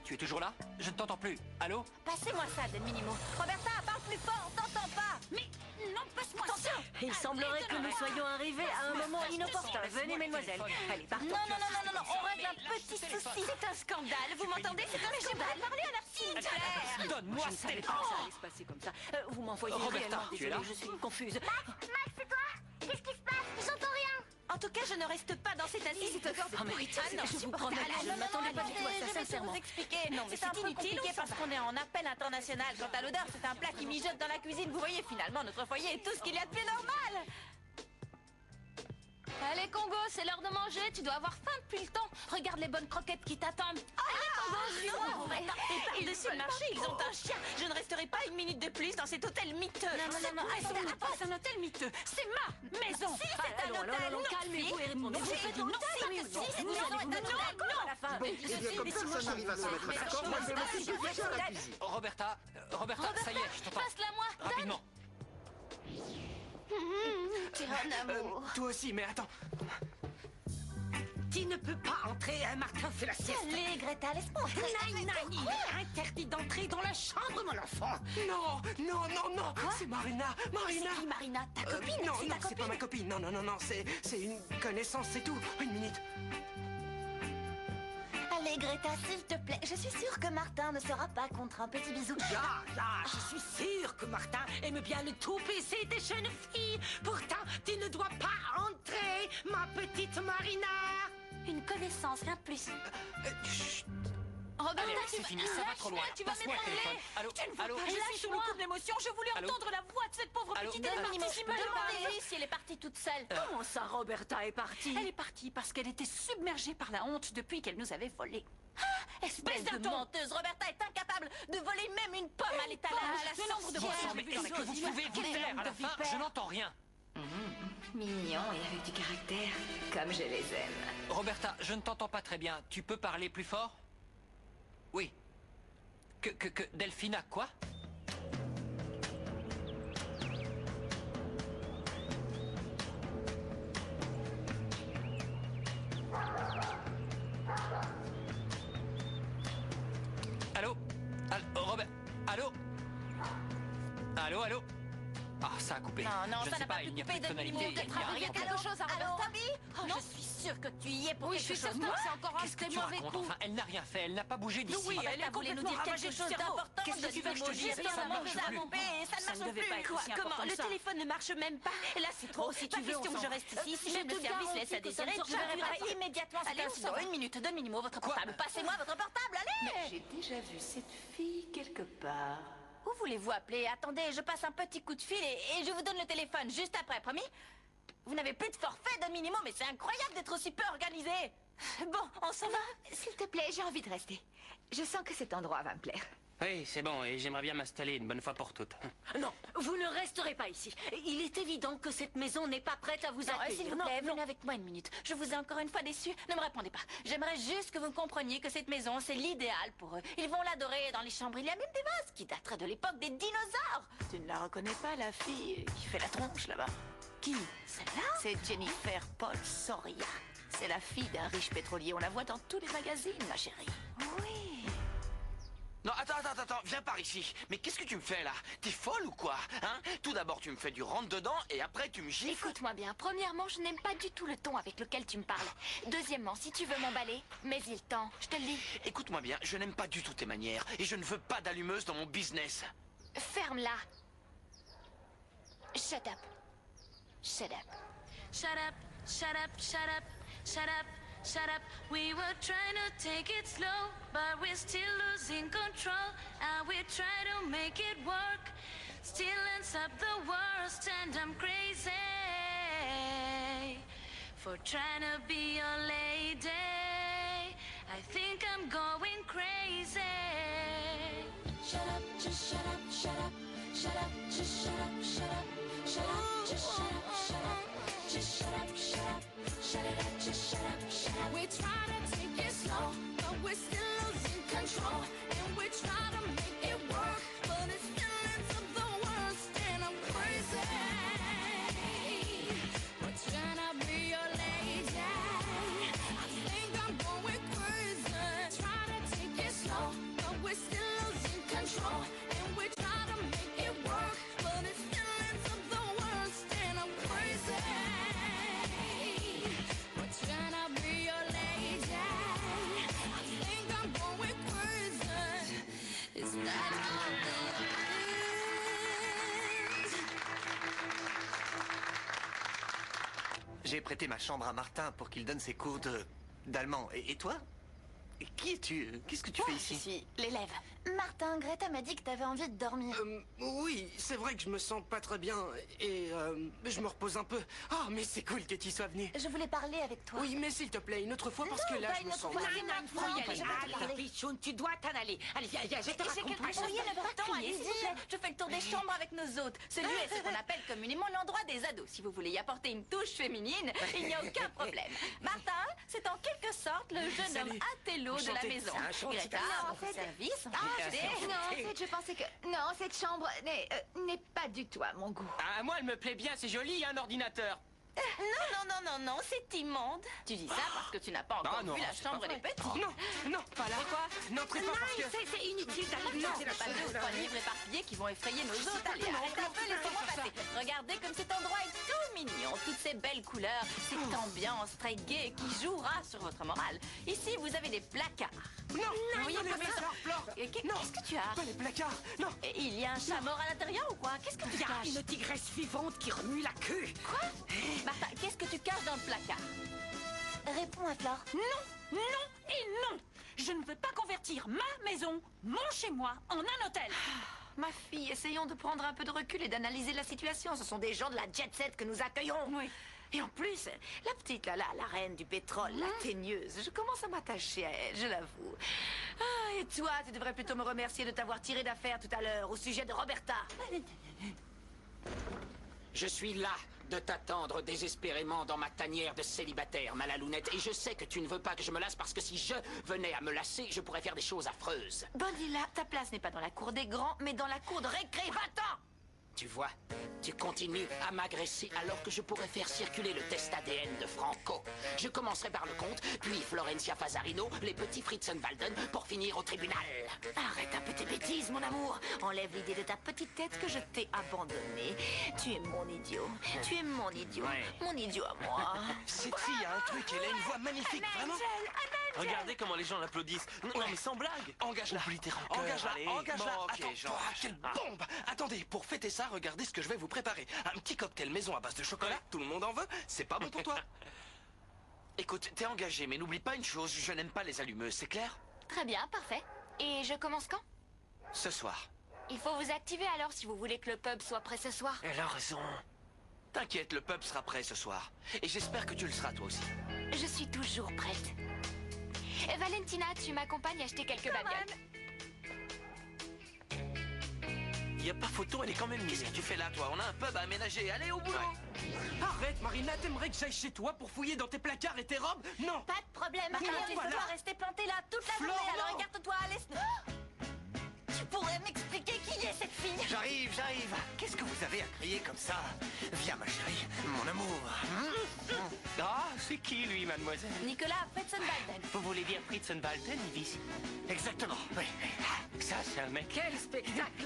Tu es toujours là? Je ne t'entends plus. Allô? Passez-moi ça, Del Minimo. Roberta, parle plus fort, on t'entend pas. Mais non, passe-moi ça. Il semblerait que nous soyons arrivés à un moment inopportun. Venez, mesdemoiselles. Allez, partons. Non, on règle un petit souci. C'est un scandale, vous m'entendez? C'est un scandale. Parlez à la petite. Donne-moi Je ne ce savais pas téléphone! que ça allait se passer comme ça. Vous m'envoyez Roberta, réellement tu es désolée, là? je suis confuse. Max, c'est toi? Qu'est-ce qui se passe? J'entends rien. En tout cas, je ne reste pas dans cette assise. C'est encore Ah, mais je vous prends de la je ne m'attendais pas du tout à ça, Je vais sincèrement. vous expliquer. Non, mais C'est un c'est peu inutile compliqué parce qu'on est en appel international. Quant à l'odeur, c'est un plat qui mijote dans la cuisine. Vous voyez, finalement, notre foyer est tout ce qu'il y a de plus normal. Allez, Congo, c'est l'heure de manger. Tu dois avoir faim depuis le temps. Regarde les bonnes croquettes qui t'attendent. Allez, Congo, suis-moi. Et par-dessus le marché, ils ont un chien. Je ne resterai pas une minute de plus dans cet hôtel miteux. Non, ce n'est pas un hôtel miteux. C'est ma maison. Si, c'est un hôtel. Allons, calmez-vous et répondez. Vous faites une non, à la fin. Eh bien, comme personne n'arrive à se mettre d'accord, moi je me suis déjà à la cuisine. Roberta, ça y est, je t'entends. Passe-la moi. Rapidement. Tu es un amour. Toi aussi, mais attends. Tu ne peux pas entrer, hein, Martin fait la sieste. Allez, Greta, laisse-moi entrer. Nein, il est interdit d'entrer dans la chambre, mon enfant. Non. C'est Marina. Qui, Marina, ta copine? Non, C'est ta c'est pas ma copine. Non, c'est une connaissance, c'est tout. Une minute. Allez, Greta, s'il te plaît. Je suis sûre que Martin ne sera pas contre un petit bisou. Là, je suis sûre que Martin aime bien le tout PC des jeunes filles. Pourtant, tu ne dois pas entrer, ma petite Marina. Une connaissance, rien de plus. Chut. Roberta, Allez, c'est fini, ça va trop loin. Tu vas Passe-moi le m'étrangler. téléphone. Allô? Allô? Je suis sous le coup de l'émotion. Je voulais Allô? entendre la voix de cette pauvre Allô? petite. Del Elle est Minimo, partie si demandez-lui si elle est partie toute seule. Comment ça, Roberta est partie? Elle est partie parce qu'elle était submergée par la honte depuis qu'elle nous avait volés. Espèce de menteuse, Roberta est incapable de voler même une pomme à l'étalage. Le nombre de Bon fois sang, mais est-ce que vous pouvez vous taire? À la fin, je n'entends rien. Mignon et avec du caractère, comme je les aime. Roberta, je ne t'entends pas très bien. Tu peux parler plus fort? Oui. Que Delphina, quoi? Allô? Robert? Allô? Allô? Ah, ça a coupé. Non, Je ne ça sais n'a pas il pu n'y a couper plus de de tonalité. minutes de Il n'y a travail. rien. Il y a quelque chose à Allô, Roberta? Je suis sûre que tu y es pour Oui, quelque je suis chose. certaine que c'est encore un Qu'est-ce que très tu mauvais racontes? coup. Enfin, elle n'a rien fait. Elle n'a pas bougé d'ici. Oui, elle est Roberta voulait nous complètement dire quelque ravagée chose du cerveau. d'important. Qu'est-ce que tu veux que je te dise? Ça Ça ne marche plus. Ça Ça ne ne devait marche pas plus. être Quoi? aussi Comment? important Le que ça. téléphone ne marche même pas. Et là, c'est trop. Oh, si Pas tu veux, question on que je s'en- reste ici. Si Je même le te service garantis laisse à que ça ne désirer, je sortira réveillerai pas. immédiatement cet Allez, on s'en incident. va. Une minute, donnez-moi votre portable. Passez-moi votre portable, allez! J'ai déjà vu cette fille quelque part. Où voulez-vous appeler? Attendez, je passe un petit coup de fil et je vous donne le téléphone juste après, promis? Vous n'avez plus de forfait de minimum, mais c'est incroyable d'être aussi peu organisé. Bon, on s'en va? S'il te plaît, j'ai envie de rester. Je sens que cet endroit va me plaire. Oui, c'est bon, et j'aimerais bien m'installer une bonne fois pour toutes. Non, vous ne resterez pas ici. Il est évident que cette maison n'est pas prête à vous Non, accueillir. s'il vous plaît, venez avec moi une minute. Je vous ai encore une fois déçu. Ne me répondez pas. J'aimerais juste que vous compreniez que cette maison, c'est l'idéal pour eux. Ils vont l'adorer. Dans les chambres, il y a même des vases qui dateraient de l'époque des dinosaures. Tu ne la reconnais pas, la fille qui fait la tronche là-bas? Qui? Celle-là? C'est Jennifer Paul Soria. C'est la fille d'un riche pétrolier. On la voit dans tous les magazines, ma chérie. Oui. Non, attends, viens par ici. Mais qu'est-ce que tu me fais là? T'es folle ou quoi? Hein? Tout d'abord, tu me fais du rentre-dedans et après, tu me gifles. Écoute-moi bien. Premièrement, je n'aime pas du tout le ton avec lequel tu me parles. Deuxièmement, si tu veux m'emballer, mais il temps. Je te le dis. Écoute-moi bien, je n'aime pas du tout tes manières et je ne veux pas d'allumeuse dans mon business. Ferme-la. Shut up. Shut up. Shut up, shut up, shut up, shut up, shut up. We were trying to take it slow, but we're still losing control. And we try to make it work, still ends up the worst, and I'm crazy for trying to be your lady. I think I'm going crazy. Shut up, just shut up, shut up, shut up, just shut up, shut up, shut up, just shut up, shut up. Just shut up, shut up, shut it up, just shut up, shut up. We try to take it slow, but we're still losing control. And we try to make it work, but it's still ends up the worst, and I'm crazy. We're trying to be your lady. I think I'm going crazy. Try to take it slow. prêté ma chambre à Martin pour qu'il donne ses cours d'allemand. Et toi? Qui es-tu? Qu'est-ce que tu fais Je ici? suis l'élève. Martin, Greta m'a dit que t'avais envie de dormir. Oui, c'est vrai que je me sens pas très bien et je me repose un peu. Oh, mais c'est cool que tu sois venu. Je voulais parler avec toi. Oui, mais s'il te plaît, une autre fois parce que là, pas je une me autre sens fois, mal. c'est maintenant, Faut y je aller. vais te Allez, parler. Pichoun, tu dois t'en aller. Allez, viens, viens, je te J'ai raconte quelque tout. chose d'important à dire, s'il vous plaît. Je fais le tour des chambres avec nos hôtes. Celui est ce qu'on appelle communément l'endroit des ados. Si vous voulez y apporter une touche féminine, il n'y a aucun problème. Martin, c'est en quelque sorte le jeune homme Salut. intello de la Enchanté. maison. C'est un chant Greta, qui à en votre fait- service. Non, en fait, je pensais que... Non, cette chambre n'est pas du tout à mon goût. Ah, moi, elle me plaît bien, c'est joli, il y a un ordinateur. Non, c'est immonde. Tu dis ça parce que tu n'as pas encore Ah non, vu la c'est chambre pas et les vrai. petits. Non, pas là. Et quoi? N'entrez pas parce que... C'est inutile d'aller Non, visiter la pas chambre. deux ou trois livres éparpillés qui vont effrayer nos hôtes. Allez, comment arrête un peu, laissez-moi passer. Regardez comme cet endroit est tout mignon. Toutes ces belles couleurs, cette ambiance très gaie qui jouera sur votre morale. Ici, vous avez des placards. Non, Oui, non, les comme ça. placards, Flore. Et qu'est-ce que tu as? Pas les placards, non. Et il y a un chat mort à l'intérieur ou quoi? Qu'est-ce que tu Il y a caches? une tigresse vivante qui remue la queue. Quoi? Martha, qu'est-ce que tu caches dans le placard? Réponds à Flore. Non, non et non. Je ne veux pas convertir ma maison, mon chez-moi, en un hôtel. Ma fille, essayons de prendre un peu de recul et d'analyser la situation. Ce sont des gens de la jet set que nous accueillons. Oui. Et en plus, la petite là, la reine du pétrole, la teigneuse, je commence à m'attacher à elle, je l'avoue. Ah, et toi, tu devrais plutôt me remercier de t'avoir tiré d'affaire tout à l'heure au sujet de Roberta. Je suis là de t'attendre désespérément dans ma tanière de célibataire, Malalounette. Et je sais que tu ne veux pas que je me lasse parce que si je venais à me lasser, je pourrais faire des choses affreuses. Bonilla, ta place n'est pas dans la cour des grands, mais dans la cour de récré. Va-t'en! Tu vois, tu continues à m'agresser alors que je pourrais faire circuler le test ADN de Franco. Je commencerai par le comte, puis Florencia Fasarino, les petits Fritzenwalden, pour finir au tribunal. Arrête un peu tes bêtises, mon amour. Enlève l'idée de ta petite tête que je t'ai abandonnée. Tu es mon idiot. Tu es mon idiot. Ouais. Mon idiot à moi. Cette fille a un truc, elle a une voix magnifique, vraiment. Regardez comment les gens l'applaudissent. Non, mais sans blague. Engage-la. Oublie tes rancœurs, Engage-la, allez. engage-la. Bon, ok, Attends, j'en ah, lâche. quelle bombe. Attendez, pour fêter ça, regardez ce que je vais vous préparer. Un petit cocktail maison à base de chocolat, tout le monde en veut. C'est pas bon pour toi. Écoute, t'es engagé, mais n'oublie pas une chose, je n'aime pas les allumeuses, c'est clair? Très bien, parfait. Et je commence quand? Ce soir. Il faut vous activer alors si vous voulez que le pub soit prêt ce soir. Elle a raison. T'inquiète, le pub sera prêt ce soir. Et j'espère que tu le seras toi aussi. Je suis toujours prête. Valentina, tu m'accompagnes acheter quelques babioles. Il n'y a pas photo, elle est quand même Qu'est-ce que tu fais là, toi? On a un pub à aménager. Allez, au boulot. Arrête, Marina, t'aimerais que j'aille chez toi pour fouiller dans tes placards et tes robes? Non. Pas de problème, Martin. Voilà. Laisse-toi rester planté là toute la journée. Flore, Alors non. écarte-toi, laisse-nous. Tu pourrais m'expliquer qui est cette fille? J'arrive. Qu'est-ce que vous avez à crier comme ça? Viens, ma chérie, mon amour. Ah, c'est qui, lui, mademoiselle? Nicolas Fritzenwalden. Vous voulez dire Fritzenwalden, il vit ici? Exactement, oui. Ça, c'est un mec. Quel spectacle!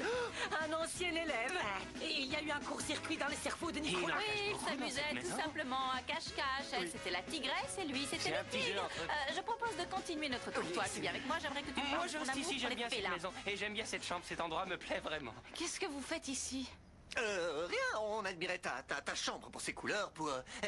Un ancien élève. Et il y a eu un court-circuit dans les cerveaux de Nicolas. Oui, il beaucoup dans s'amusait cette tout maison. simplement à cache-cache. Elle, c'était la tigresse et lui, c'était C'est le un petit jeu tigre. entre eux. Je propose de continuer notre tour. Toi, tu viens avec moi, j'aimerais que tu me Moi, parles je de ton reste amour ici, pour j'aime les bien cette félins. maison. Et j'aime bien cette chambre, cet endroit me plaît vraiment. Qu'est-ce que vous faites ici? Rien, on admirait ta chambre pour ses couleurs,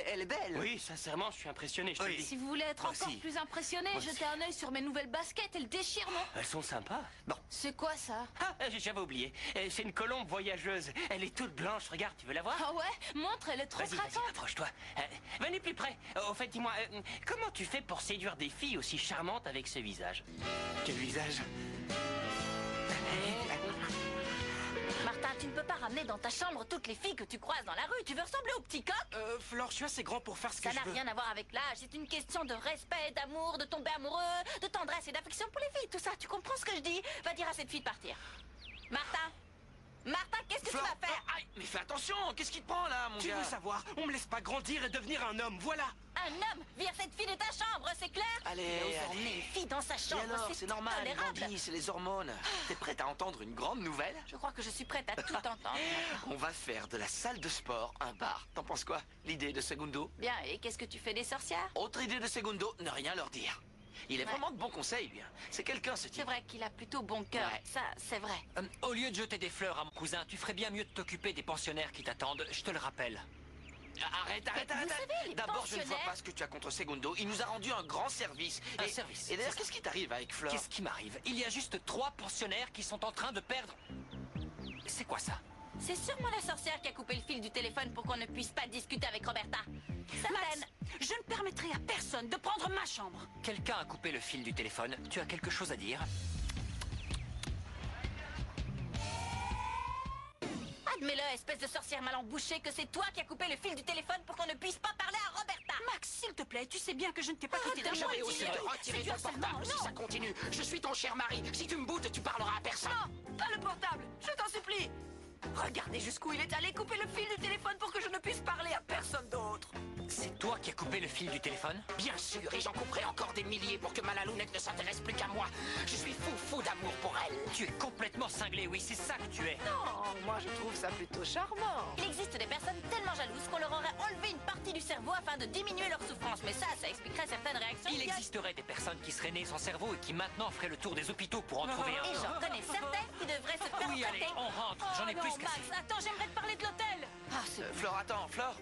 elle est belle. Oui, sincèrement, je suis impressionné, je te le Oui. dis. Si vous voulez être Moi encore aussi. plus impressionné, Moi jetez aussi. un œil sur mes nouvelles baskets. Elles déchirent, non? Elles sont sympas. C'est quoi ça? Ah, j'avais oublié. C'est une colombe voyageuse. Elle est toute blanche, regarde, tu veux la voir? Ah ouais? Montre, elle est trop Vas-y, craquante. approche-toi. Venez plus près. Au fait, dis-moi, comment tu fais pour séduire des filles aussi charmantes avec ce visage? Quel visage? Martin, tu ne peux pas ramener dans ta chambre toutes les filles que tu croises dans la rue. Tu veux ressembler au petit coq? Flore, je suis assez grand pour faire ce que Ça je n'a veux. rien à voir avec l'âge. C'est une question de respect, d'amour, de tomber amoureux, de tendresse et d'affection pour les filles. Tout ça, tu comprends ce que je dis? Va dire à cette fille de partir. Martin! Martin, qu'est-ce que tu Flore, vas faire? aïe, mais fais attention, qu'est-ce qui te prend là, mon Tu gars? veux savoir? On me laisse pas grandir et devenir un homme, voilà. Un homme! Vire cette fille de ta chambre, c'est clair? Allez, Mais osons allez. emmener une fille dans sa Et chambre, alors, c'est normal, il intolérable. grandit, c'est les hormones. T'es prête à entendre une grande nouvelle? Je crois que je suis prête à tout entendre. On va faire de la salle de sport un bar. T'en penses quoi? L'idée de Segundo? Bien, et qu'est-ce que tu fais des sorcières? Autre idée de Segundo, ne rien leur dire. Il est vraiment de bons conseils, lui. Hein. C'est quelqu'un, ce C'est type. vrai qu'il a plutôt bon cœur. Ouais. Ça, c'est vrai. Au lieu de jeter des fleurs à mon cousin, tu ferais bien mieux de t'occuper des pensionnaires qui t'attendent, je te le rappelle. Arrête. Vous savez, les D'abord, je ne vois pensionnaires- pas ce que tu as contre Segundo. Il nous a rendu un grand service. Un service, Et d'ailleurs, c'est qu'est-ce qui t'arrive avec Flore? Qu'est-ce qui m'arrive? Il y a juste 3 pensionnaires qui sont en train de perdre... C'est quoi ça? C'est sûrement la sorcière qui a coupé le fil du téléphone pour qu'on ne puisse pas discuter avec Roberta. Certaine. Je ne permettrai à personne de prendre ma chambre. Quelqu'un a coupé le fil du téléphone. Tu as quelque chose à dire? Admets-le, espèce de sorcière mal embouchée, que c'est toi qui as coupé le fil du téléphone pour qu'on ne puisse pas parler à Roberta. Max, s'il te plaît, tu sais bien que je ne t'ai pas quitté Je vais aussi te retirer C'est du ton harcèlement, portable si non. ça continue. Je suis ton cher mari. Si tu me boutes, tu parleras à personne. Non, pas le portable, je t'en supplie. Regardez jusqu'où il est allé couper le fil du téléphone pour que je ne puisse parler à personne d'autre. C'est toi qui as coupé le fil du téléphone? Bien sûr, et j'en couperai encore des milliers pour que Malalounette ne s'intéresse plus qu'à moi. Je suis fou d'amour pour elle. Tu es complètement cinglé, oui, c'est ça que tu es. Non, moi je trouve ça plutôt charmant. Il existe des personnes tellement jalouses qu'on leur aurait enlevé une partie du cerveau afin de diminuer leur souffrance. Mais ça expliquerait certaines réactions. Il idiotes. existerait des personnes qui seraient nées sans cerveau et qui maintenant feraient le tour des hôpitaux pour en trouver un. Et j'en connais certaines qui devraient se faire Oui, allez, traiter. on rentre. J'en ai Oh plus non, qu'assez. Max, attends, j'aimerais te parler de l'hôtel. Ah, c'est... Flore, attends, Flore.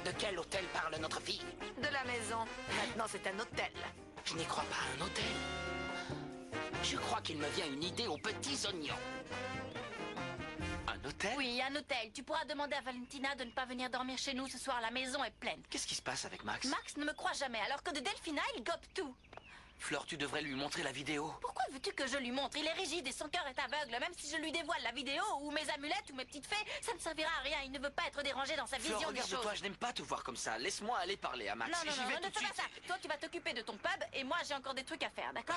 De quel hôtel parle notre fille? De la maison. Maintenant, c'est un hôtel. Je n'y crois pas, un hôtel. Je crois qu'il me vient une idée aux petits oignons. Un hôtel? Oui, un hôtel. Tu pourras demander à Valentina de ne pas venir dormir chez nous ce soir. La maison est pleine. Qu'est-ce qui se passe avec Max? Max ne me croit jamais, alors que de Delphina, il gobe tout. Flore, tu devrais lui montrer la vidéo. Pourquoi veux-tu que je lui montre? Il est rigide et son cœur est aveugle. Même si je lui dévoile la vidéo ou mes amulettes ou mes petites fées, ça ne servira à rien. Il ne veut pas être dérangé dans sa Flore, vision des choses. regarde-toi, je n'aime pas te voir comme ça. Laisse-moi aller parler à Max. Non, J'y vais ne tout de fais suite. pas ça. Toi, tu vas t'occuper de ton pub et moi, j'ai encore des trucs à faire, d'accord?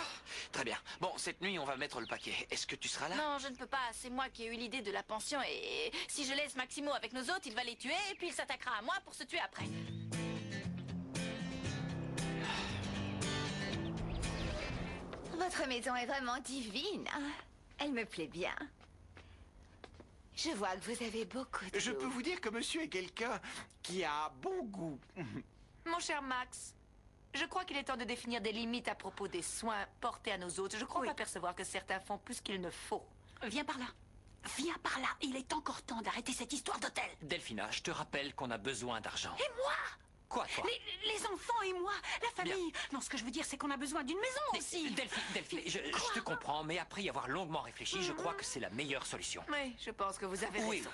Très bien. Bon, cette nuit, on va mettre le paquet. Est-ce que tu seras là? Non, je ne peux pas. C'est moi qui ai eu l'idée de la pension et si je laisse Maximo avec nos autres, il va les tuer et puis il s'attaquera à moi pour se tuer après. Votre maison est vraiment divine. hein. Elle me plaît bien. Je vois que vous avez beaucoup de Je goût. peux vous dire que monsieur est quelqu'un qui a bon goût. Mon cher Max, je crois qu'il est temps de définir des limites à propos des soins portés à nos autres. Je crois pas percevoir que certains font plus qu'il ne faut. Viens par là. Viens par là. Il est encore temps d'arrêter cette histoire d'hôtel. Delphina, je te rappelle qu'on a besoin d'argent. Et moi? Quoi, toi? Les enfants et moi, la famille. Non, ce que je veux dire, c'est qu'on a besoin d'une maison aussi. Delphine, je te comprends, mais après y avoir longuement réfléchi, je crois que c'est la meilleure solution. Oui, je pense que vous avez Oui. raison.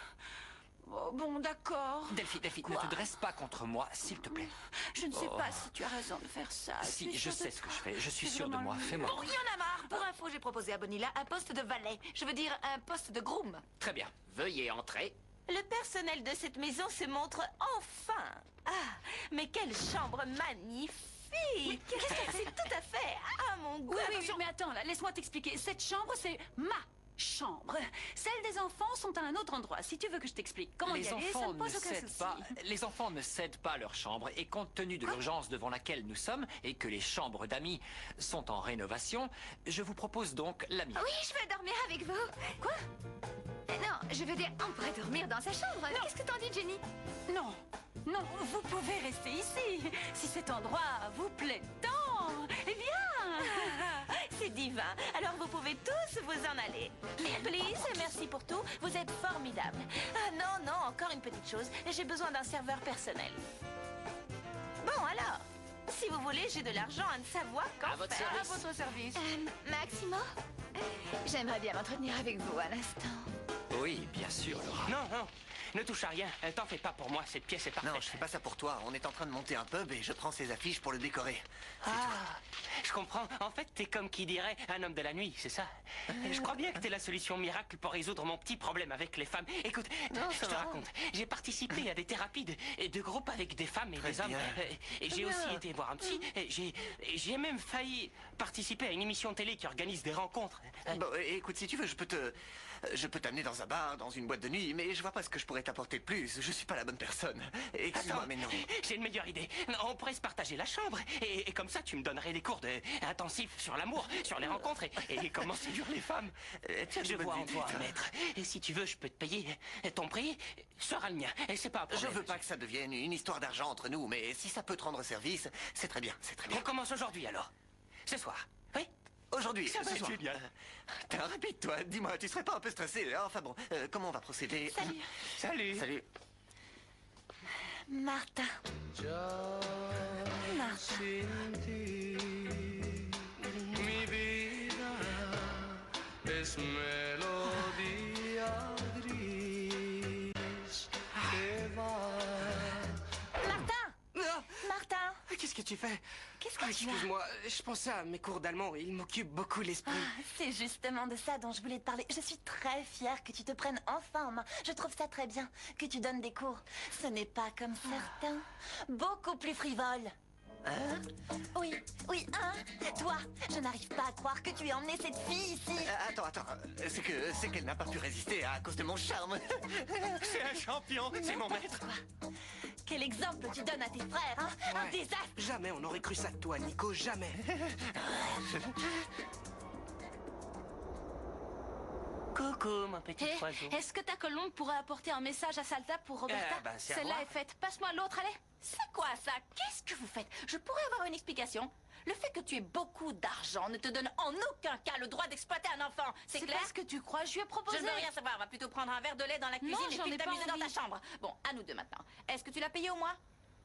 Oh, bon, d'accord. Delphine, ne te dresse pas contre moi, s'il te plaît. Je ne sais Oh. pas si tu as raison de faire ça. Si, suis je sûre de sais ce que toi. je fais. Je suis C'est sûr de vraiment moi. le- Fais-moi. Bon, il y en a marre. Pour info, j'ai proposé à Bonilla un poste de valet. Je veux dire, un poste de groom. Très bien. Veuillez entrer. Le personnel de cette maison se montre enfin. Ah, mais quelle chambre magnifique. C'est tout à fait à mon goût. Oui, mais attends, là, laisse-moi t'expliquer. Cette chambre, c'est ma chambre. Celles des enfants sont à un autre endroit. Si tu veux que je t'explique comment y Les aller, ça enfants ne ne pose aucun cèdent souci. pas. Les enfants ne cèdent pas leur chambre et compte tenu de l'urgence devant laquelle nous sommes et que les chambres d'amis sont en rénovation, je vous propose donc la mienne. Oui, je veux dormir avec vous. Quoi? Non, je veux dire, on pourrait dormir dans sa chambre. Qu'est-ce que t'en dis, Jenny? Non, non, vous pouvez rester ici. Si cet endroit vous plaît tant, eh bien... C'est divin. Alors vous pouvez tous vous en aller. Please, merci pour tout. Vous êtes formidables. Ah non, non, encore une petite chose. J'ai besoin d'un serveur personnel. Bon, alors, si vous voulez, j'ai de l'argent à ne savoir qu'en À votre faire. service. À votre service. Maximo? J'aimerais bien m'entretenir avec vous à l'instant. Oui, bien sûr, Laura. Non, ne touche à rien. T'en fais pas pour moi, cette pièce est parfaite. Non, je fais pas ça pour toi. On est en train de monter un pub et je prends ces affiches pour le décorer. Ah, je comprends. En fait, t'es comme qui dirait un homme de la nuit, c'est ça? Je crois bien que t'es la solution miracle pour résoudre mon petit problème avec les femmes. Écoute, je te raconte. J'ai participé à des thérapies de groupe avec des femmes et Très des hommes. bien. Et j'ai aussi été voir un psy. Et j'ai même failli participer à une émission télé qui organise des rencontres. Bon, écoute, si tu veux, je peux t'amener dans un bar, dans une boîte de nuit, mais je vois pas ce que je pourrais t'apporter de plus. Je suis pas la bonne personne. Excuse-moi, Attends, mais non. j'ai une meilleure idée. On pourrait se partager la chambre. Et comme ça, tu me donnerais des cours intensifs sur l'amour, sur les rencontres et comment séduire les femmes. tiens, Je bonne vois en idée, toi toi. un maître. Et si tu veux, je peux te payer. Ton prix sera le mien. Et c'est pas un Je problème. veux pas que ça devienne une histoire d'argent entre nous, mais si ça peut te rendre service, c'est très bien, c'est très bien. On commence aujourd'hui alors. Ce soir. Oui? Aujourd'hui, Ça va, ce soir. génial. T'es un rapide, toi. Dis-moi, tu serais pas un peu stressé? Enfin bon, comment on va procéder? Salut. Salut. Salut. Martin. Martin. Mi vida es melodía gris que va. Martin! Martin! Qu'est-ce que tu fais? Qu'est-ce que tu as? Excuse-moi, je pensais à mes cours d'allemand. Ils m'occupent beaucoup l'esprit. C'est justement de ça dont je voulais te parler. Je suis très fière que tu te prennes enfin en main. Je trouve ça très bien que tu donnes des cours. Ce n'est pas comme certains. Beaucoup plus frivole. Hein? Oui, oui, hein? Toi, je n'arrive pas à croire que tu aies emmené cette fille ici. Attends. C'est qu'elle n'a pas pu résister à cause de mon charme. C'est un champion, c'est mon maître. Quel exemple tu donnes à tes frères, hein? Un désastre. Jamais on n'aurait cru ça de toi, Nico, jamais. Coucou, mon petit oiseau. Est-ce que ta colombe pourrait apporter un message à Salta pour Roberta? c'est à Celle-là moi. est faite. Passe-moi l'autre, allez. C'est quoi ça? Qu'est-ce que vous faites? Je pourrais avoir une explication. Le fait que tu aies beaucoup d'argent ne te donne en aucun cas le droit d'exploiter un enfant. C'est clair? Parce que tu crois. Je lui ai proposé. Je ne veux rien savoir. On va plutôt prendre un verre de lait dans la cuisine Non, et j'en puis ai pas t'amuser dans ta envie. chambre. Bon, à nous deux maintenant. Est-ce que tu l'as payé au mois?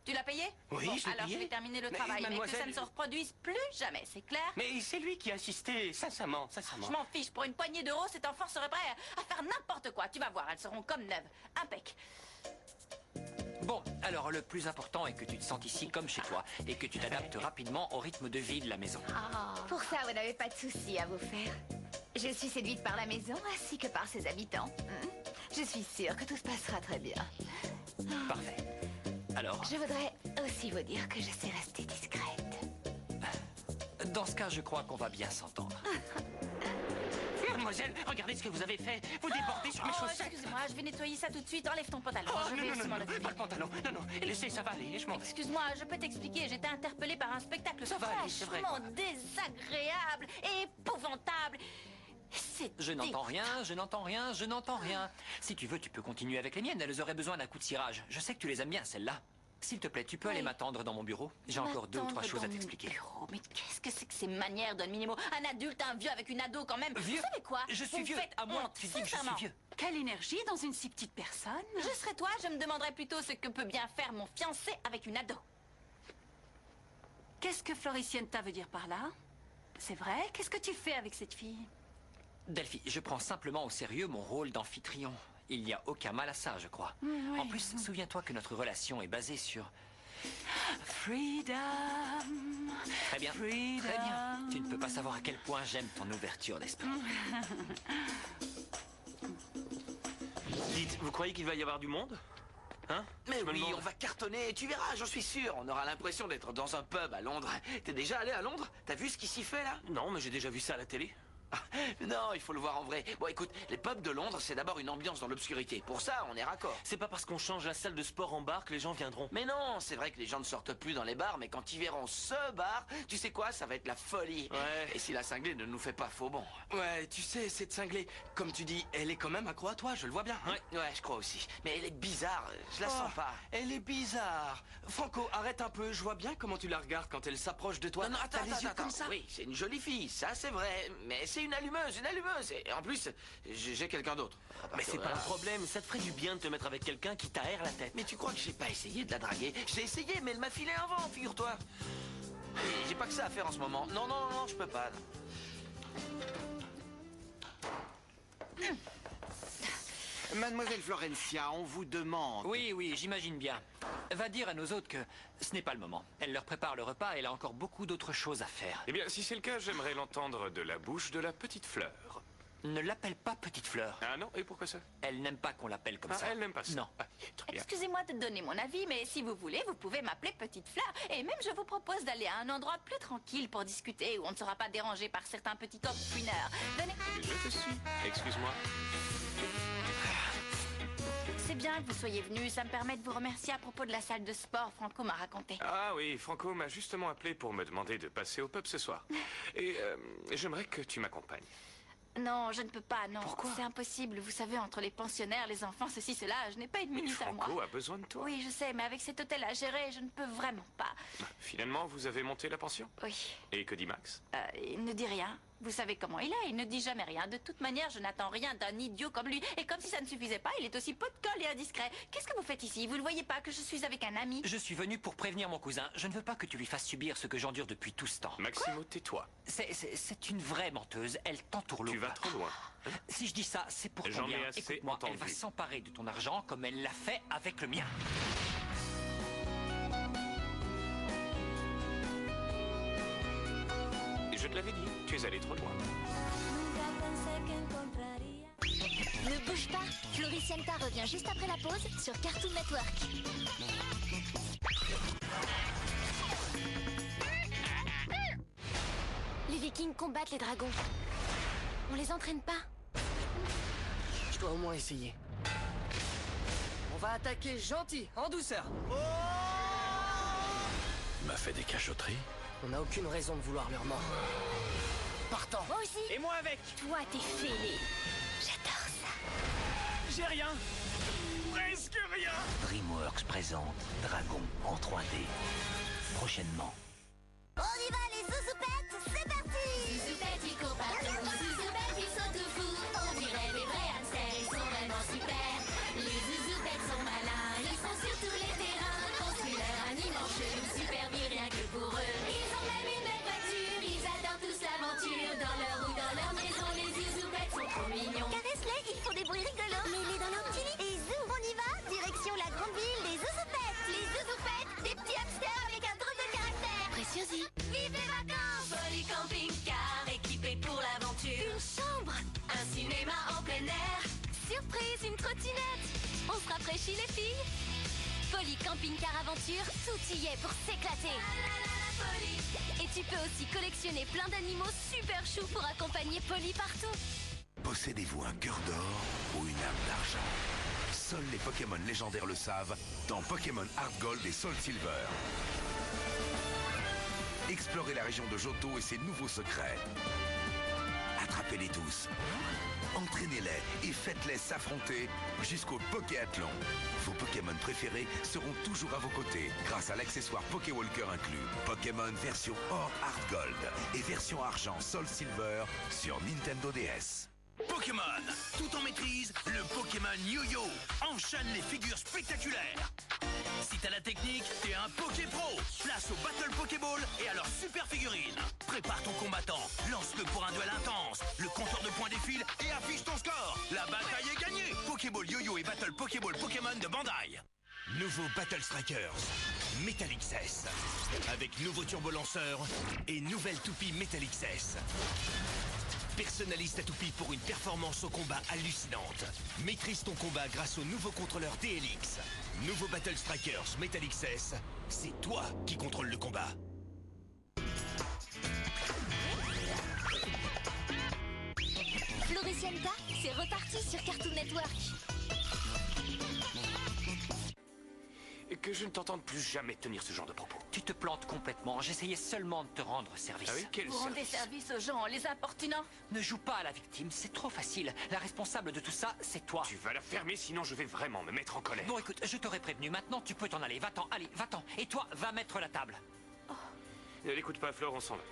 Tu l'as payé? Oui, Bon, je l'ai alors payé. je vais terminer le Mais, travail, mais que mademoiselle- ça ne se reproduise plus jamais, c'est clair? Mais c'est lui qui a insisté, sincèrement. Je m'en fiche. Pour une poignée d'euros, cet enfant serait prêt à faire n'importe quoi. Tu vas voir, elles seront comme neuves. Impec. Bon, alors le plus important est que tu te sentes ici comme chez toi et que tu t'adaptes rapidement au rythme de vie de la maison. Pour ça, vous n'avez pas de soucis à vous faire. Je suis séduite par la maison ainsi que par ses habitants. Je suis sûre que tout se passera très bien. Parfait. Alors, Je voudrais aussi vous dire que je sais rester discrète. dans ce cas, je crois qu'on va bien s'entendre. Mademoiselle, regardez ce que vous avez fait. Vous débordez sur mes Oh, chaussettes. excuse-moi, je vais nettoyer ça tout de suite. Enlève ton pantalon. Oh, je non, vais non, aussi non, m'en non, occuper. pas le pantalon. Non, laissez, ça va aller, je m'en vais. Excuse-moi, je peux t'expliquer. J'étais interpellée par un spectacle Ça va aller, c'est vrai, franchement désagréable et épouvantable. C'est Je n'entends rien, je n'entends rien, je n'entends rien. Si tu veux, tu peux continuer avec les miennes. Elles auraient besoin d'un coup de cirage. Je sais que tu les aimes bien, celles-là. S'il te plaît, tu peux aller m'attendre dans mon bureau? J'ai encore 2 ou 3 choses à t'expliquer. Mais qu'est-ce que c'est que ces manières d'un minimo? Un adulte, un vieux avec une ado quand même. Vieux? Vous savez quoi? Je suis Vous vieux. faites À moi, honte, tu dis que je suis sincèrement. vieux. Quelle énergie dans une si petite personne. Je serais toi, je me demanderais plutôt ce que peut bien faire mon fiancé avec une ado. Qu'est-ce que Floricienta veut dire par là? C'est vrai? Qu'est-ce que tu fais avec cette fille? Delphi, je prends simplement au sérieux mon rôle d'amphitryon. Il n'y a aucun mal à ça, je crois. Oui. En plus, souviens-toi que notre relation est basée sur... Freedom. Très bien, Freedom. très bien. Tu ne peux pas savoir à quel point j'aime ton ouverture d'esprit. Dites, vous croyez qu'il va y avoir du monde? Hein? Mais Je me oui, demande. on va cartonner, tu verras, j'en suis sûr. On aura l'impression d'être dans un pub à Londres. T'es déjà allé à Londres? T'as vu ce qui s'y fait là? Non, mais j'ai déjà vu ça à la télé. Non, il faut le voir en vrai. Bon, écoute, les pubs de Londres, c'est d'abord une ambiance dans l'obscurité. Pour ça, on est raccord. C'est pas parce qu'on change la salle de sport en bar que les gens viendront. Mais non, c'est vrai que les gens ne sortent plus dans les bars, mais quand ils verront ce bar, tu sais quoi, ça va être la folie. Ouais. Et si la cinglée ne nous fait pas faux bon. Ouais, tu sais, cette cinglée, comme tu dis, elle est quand même accro à toi, je le vois bien. Ouais, je crois aussi. Mais elle est bizarre, je la sens pas. Elle est bizarre. Franco, arrête un peu, je vois bien comment tu la regardes quand elle s'approche de toi. Non, T'as les yeux comme ça. Oui, c'est une jolie fille, ça c'est vrai. Mais c'est une allumeuse. Et en plus, j'ai quelqu'un d'autre. Mais c'est pas un problème, ça te ferait du bien de te mettre avec quelqu'un qui t'aère la tête. Mais tu crois que j'ai pas essayé de la draguer? J'ai essayé, mais elle m'a filé un vent, figure-toi. Et j'ai pas que ça à faire en ce moment. Non, je peux pas. Mademoiselle Florencia, on vous demande... Oui, j'imagine bien. Va dire à nos hôtes que ce n'est pas le moment. Elle leur prépare le repas et elle a encore beaucoup d'autres choses à faire. Eh bien, si c'est le cas, j'aimerais l'entendre de la bouche de la petite fleur. Ne l'appelle pas petite fleur. Ah non, et pourquoi ça? Elle n'aime pas qu'on l'appelle comme ça. Elle n'aime pas ça. Non. Ah, très bien. Excusez-moi de donner mon avis, mais si vous voulez, vous pouvez m'appeler Petite Fleur. Et même, je vous propose d'aller à un endroit plus tranquille pour discuter, où on ne sera pas dérangé par certains petits fouineurs. Venez. Je te suis. Excuse-moi. C'est bien que vous soyez venu. Ça me permet de vous remercier à propos de la salle de sport. Franco m'a raconté. Ah oui, Franco m'a justement appelé pour me demander de passer au pub ce soir. Et j'aimerais que tu m'accompagnes. Non, je ne peux pas, non. Pourquoi? C'est impossible. Vous savez, entre les pensionnaires, les enfants, ceci, cela, je n'ai pas une minute à moi. Franco a besoin de toi. Oui, je sais, mais avec cet hôtel à gérer, je ne peux vraiment pas. Finalement, vous avez monté la pension? Oui. Et que dit Max? Il ne dit rien. Vous savez comment il est, il ne dit jamais rien. De toute manière, je n'attends rien d'un idiot comme lui. Et comme si ça ne suffisait pas, il est aussi pot de colle et indiscret. Qu'est-ce que vous faites ici? Vous ne voyez pas que je suis avec un ami? Je suis venu pour prévenir mon cousin. Je ne veux pas que tu lui fasses subir ce que j'endure depuis tout ce temps. Maximo, tais-toi. C'est une vraie menteuse. Elle t'entourloupe. Tu vas trop loin. Si je dis ça, c'est pour ton J'en bien. ai assez Écoute-moi, elle va entendu. s'emparer de ton argent comme elle l'a fait avec le mien. Je te l'avais dit, tu es allé trop loin. Ne bouge pas, Floricienta revient juste après la pause sur Cartoon Network. Les Vikings combattent les dragons. On les entraîne pas. Je dois au moins essayer. On va attaquer gentil, en douceur. M'a fait des cachotteries. On n'a aucune raison de vouloir leur mort. Partant. Moi aussi. Et moi avec. Toi, t'es fêlé. J'adore ça. J'ai rien. Presque rien. DreamWorks présente Dragon en 3D. Prochainement. On y va les zouzoupettes, c'est parti. Zouzoupettes, ils courent partout. Zouzoupettes, ils sont tout fous. On dirait des vrais hamsters, ils sont vraiment super. Les zouzoupettes sont malins, ils sont sur tous les terrains. Construisent leur un immense jeu, super vie rien que pour eux. Ils ont même une belle voiture, ils adorent tous l'aventure. Dans leur ou dans leur maison, les zouzoupettes sont trop mignons. Caresse-les, ils font des bruits rigolos. Mets-les dans leur petit lit et zou, on y va. Direction la grande ville des zouzoupettes. Les zouzoupettes, des petits hamsters avec un drôle de caractère. Préciosi. Vive les vacances. Poly Camping Car équipé pour l'aventure. Une chambre. Un cinéma en plein air. Surprise, une trottinette. On se rafraîchit les filles. Poly Camping Car Aventure, tout y est pour s'éclater. Et tu peux aussi collectionner plein d'animaux super choux pour accompagner Polly partout. Possédez-vous un cœur d'or ou une âme d'argent? Seuls les Pokémon légendaires le savent dans Pokémon Heart Gold et Soul Silver. Explorez la région de Johto et ses nouveaux secrets. Attrapez-les tous. Entraînez-les et faites-les s'affronter jusqu'au Pokéathlon. Vos Pokémon préférés seront toujours à vos côtés grâce à l'accessoire Pokéwalker inclus. Pokémon version Or Heart Gold et version argent Soul Silver sur Nintendo DS. Pokémon, tout en maîtrise, le Pokémon Yo-Yo enchaîne les figures spectaculaires. Si t'as la technique, t'es un Poké-Pro. Place au Battle Pokéball et à leur super figurine. Prépare ton combattant, lance-le pour un duel intense. Le compteur de points défile et affiche ton score. La bataille est gagnée. Pokéball Yo-Yo et Battle Pokéball Pokémon de Bandai. Nouveau Battle Strikers, Metal XS. Avec nouveau turbolanceur et nouvelle toupie Metal XS. Personnalise ta toupie pour une performance au combat hallucinante. Maîtrise ton combat grâce au nouveau contrôleur DLX. Nouveau Battle Strikers Metal XS, c'est toi qui contrôle le combat. Floricienta, c'est reparti sur Cartoon Network. Et que je ne t'entende plus jamais tenir ce genre de propos. Tu te plantes complètement. J'essayais seulement de te rendre service. Ah oui, quel Vous rendez service aux gens en les importunant. Ne joue pas à la victime, c'est trop facile. La responsable de tout ça, c'est toi. Tu vas la fermer, sinon je vais vraiment me mettre en colère. Bon, écoute, je t'aurais prévenu. Maintenant, tu peux t'en aller. Va-t'en, allez, va-t'en. Et toi, va mettre la table. Ne l'écoute pas, Flore, on s'en va.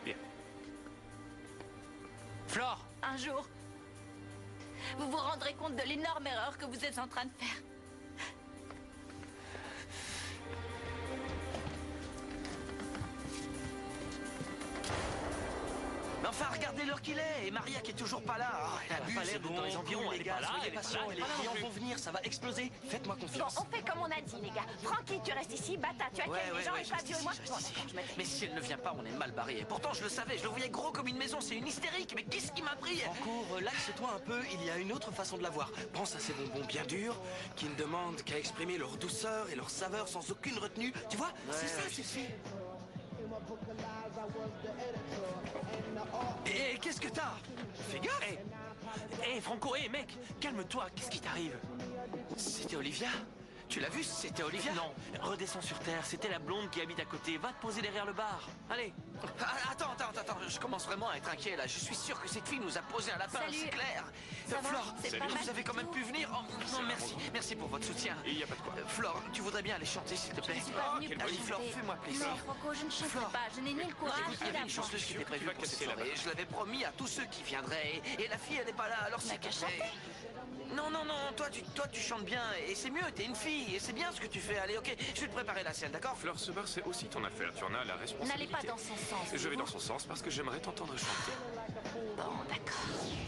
Bien. Flore! Un jour, vous vous rendrez compte de l'énorme erreur que vous êtes en train de faire. Mais enfin, regardez l'heure qu'il est. Et Maria qui est toujours pas là. Oh, elle abuse, pas l'air d'être dans les environs, les elle est gars. pas là, Soyez elle est pas patients, là, et les elle est pas là clients non vont venir, ça va exploser. Faites-moi Bon, confiance. on fait comme on a dit, les gars. Francky, tu restes ici. Bata, tu accueilles les gens et Fabio et moi. Bon, d'accord, je me tais. Mais si elle ne vient pas, on est mal barré. Et pourtant, je le savais, je le voyais gros comme une maison. C'est une hystérique. Mais qu'est-ce qui m'a pris? Franco, relaxe-toi un peu, il y a une autre façon de la voir. Prends ça, ces bonbons bien durs, qui ne demandent qu'à exprimer leur douceur et leur saveur sans aucune retenue. Tu vois, c'est ça, c'est fait. Et qu'est-ce que t'as? Fais gaffe! Hé, Franco, hé, mec, calme-toi, qu'est-ce qui t'arrive? C'était Olivia? Tu l'as vu? C'était Olivia? Non, redescends sur terre, c'était la blonde qui habite à côté. Va te poser derrière le bar. Allez. Attends. attends, je commence vraiment à être inquiet là. Je suis sûr que cette fille nous a posé un lapin, Salut. c'est clair. Ça va? Flore, C'est pas vous mal avez du quand même tout. pu venir. Oh, non, merci. Merci pour votre soutien. Il n'y a pas de quoi. Flore, tu voudrais bien aller chanter, s'il te plaît? Je suis pas venue Allez, pour Flore, chanter. fais-moi plaisir. Non, Franco, je ne chanterai pas. Je n'ai ni le courage Écoute, il y ni avait la une chanteuse force. qui était prévue pour cette soirée. Je l'avais promis à tous ceux qui viendraient. Et la fille, elle n'est pas là. Alors s'il te plaît. Non, toi tu chantes bien. Et c'est mieux, t'es une fille. Et c'est bien ce que tu fais. Allez, ok, je vais te préparer la scène, d'accord? Flore, ce bar, c'est aussi ton affaire. Tu en as la responsabilité. N'allez pas dans son sens. Je vais dans son sens parce que j'aimerais t'entendre chanter. Bon, d'accord.